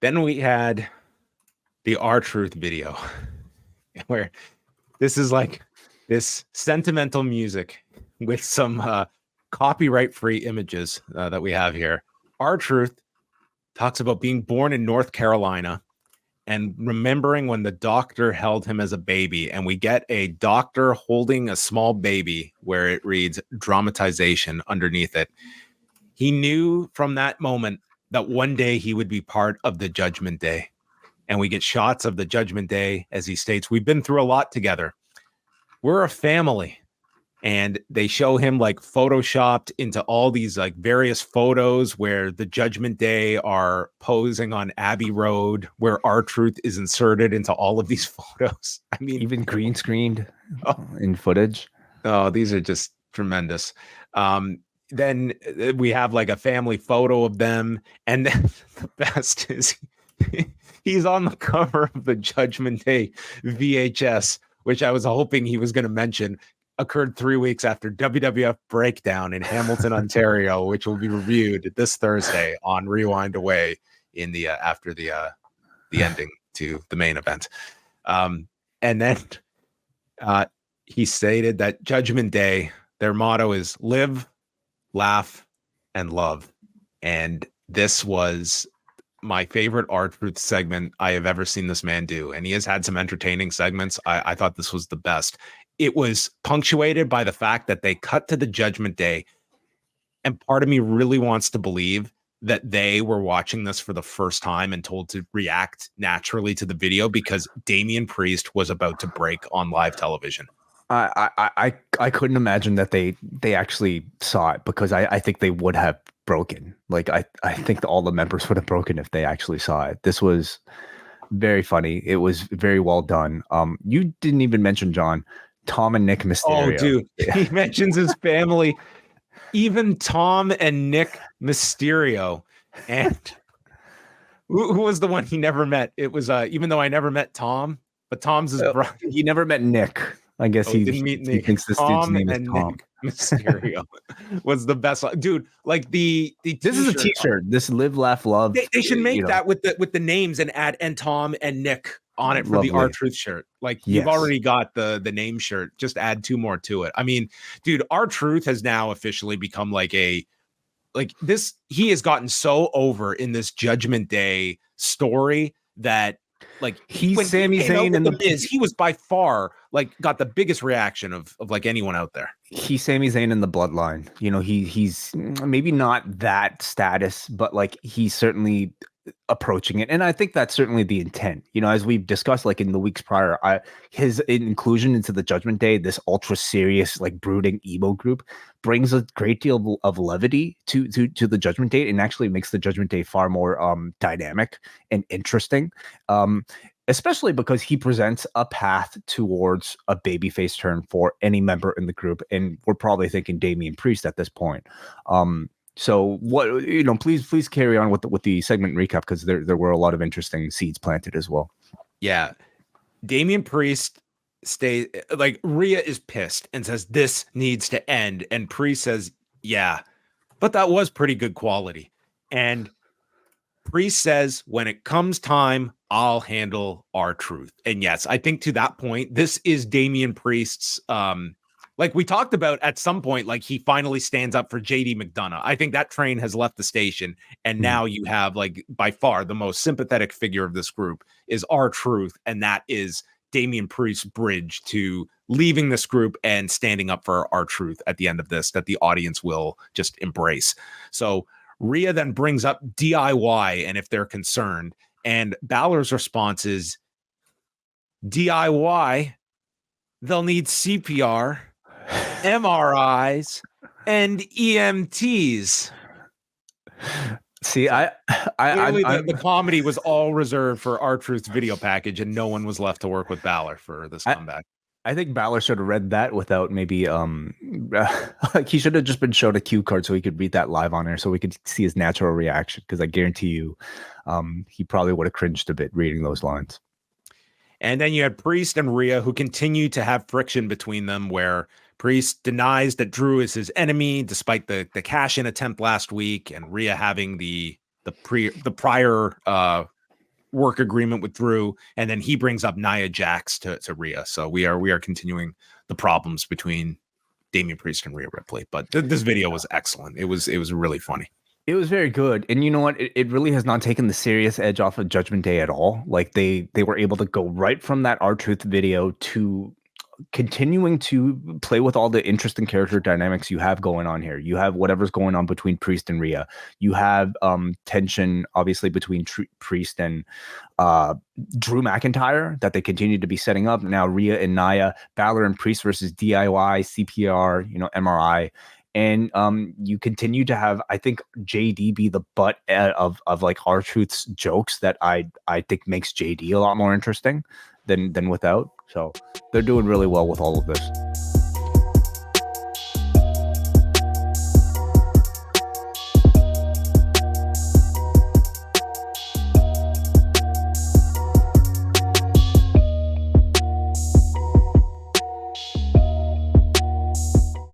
Then we had the R-Truth video, where this is like this sentimental music with some copyright-free images that we have here. R-Truth talks about being born in North Carolina and remembering when the doctor held him as a baby. And we get a doctor holding a small baby where it reads dramatization underneath it. He knew from that moment that one day he would be part of the Judgment Day. And we get shots of the Judgment Day as he states, we've been through a lot together. We're a family. And they show him like photoshopped into all these like various photos where the Judgment Day are posing on Abbey Road, where R-Truth is inserted into all of these photos. I mean, even green screened in footage. Oh, these are just tremendous. Then we have like a family photo of them. And then the best is he's on the cover of the Judgment Day VHS, which I was hoping he was going to mention. Occurred 3 weeks after WWF Breakdown in Hamilton, Ontario, which will be reviewed this Thursday on Rewind Away in the after the ending to the main event. And then he stated that Judgment Day, their motto is live, laugh, and love. And this was my favorite R-Truth segment I have ever seen this man do. And he has had some entertaining segments. I thought this was the best. It was punctuated by the fact that they cut to the Judgment Day. And part of me really wants to believe that they were watching this for the first time and told to react naturally to the video because Damian Priest was about to break on live television. I couldn't imagine that they actually saw it, because I think they would have broken. Like I think all the members would have broken if they actually saw it. This was very funny. It was very well done. You didn't even mention, John, Tom and Nick Mysterio. Oh, dude, he mentions his family, even Tom and Nick Mysterio. And who was the one he never met? It was even though I never met Tom, but Tom's his brother. He never met Nick. I guess he didn't meet Nick. He thinks this dude's name is Tom. Nick Mysterio was the best, dude. Like the this is a T-shirt. This Live, Laugh, Love. They should make that with the names and add and Tom and Nick on it for the R-Truth shirt. Like you've already got the name shirt. Just add 2 more to it. I mean, dude, R-Truth has now officially become like this. He has gotten so over in this Judgment Day story that. Like he's Sami Zayn and the Miz, he was by far like got the biggest reaction of like anyone out there. He's Sami Zayn in the bloodline. You know, he's maybe not that status, but like he's certainly approaching it. And I think that's certainly the intent. You know, as we've discussed like in the weeks prior, his inclusion into the Judgment Day, this ultra serious, like brooding emo group, brings a great deal of levity to the Judgment Day, and actually makes the Judgment Day far more dynamic and interesting. Especially because he presents a path towards a babyface turn for any member in the group. And we're probably thinking Damian Priest at this point. So what, you know, please carry on with the segment recap, because there were a lot of interesting seeds planted as well. Yeah. Damian Priest stays like Rhea is pissed and says this needs to end. And Priest says, yeah, but that was pretty good quality. And Priest says, when it comes time, I'll handle R-Truth. And yes, I think to that point, this is Damian Priest's like we talked about at some point, like he finally stands up for JD McDonough. I think that train has left the station. And now you have like by far the most sympathetic figure of this group is R-Truth. And that is Damian Priest's bridge to leaving this group and standing up for R-Truth at the end of this, that the audience will just embrace. So Rhea then brings up DIY and if they're concerned. And Balor's response is DIY, they'll need CPR, MRIs, and EMTs. See, the comedy was all reserved for R-Truth's video package, and no one was left to work with Balor for this comeback. I think Balor should have read that without maybe like he should have just been showed a cue card so he could read that live on air so we could see his natural reaction, because I guarantee you he probably would have cringed a bit reading those lines. And then you had Priest and Rhea, who continue to have friction between them, where Priest denies that Drew is his enemy despite the cash-in attempt last week, and Rhea having the prior work agreement with Drew, and then he brings up Nia Jax to Rhea. So we are continuing the problems between Damian Priest and Rhea Ripley. But this video was excellent. It was really funny. It was very good. And you know what? It really has not taken the serious edge off of Judgment Day at all. Like they were able to go right from that R-Truth video to continuing to play with all the interesting character dynamics you have going on here. You have whatever's going on between Priest and Rhea. You have tension, obviously, between Priest and Drew McIntyre that they continue to be setting up. Now Rhea and Nia, Balor and Priest versus DIY, CPR, MRI. And you continue to have, I think, JD be the butt of like R-Truth's jokes that I think makes JD a lot more interesting than without. So they're doing really well with all of this.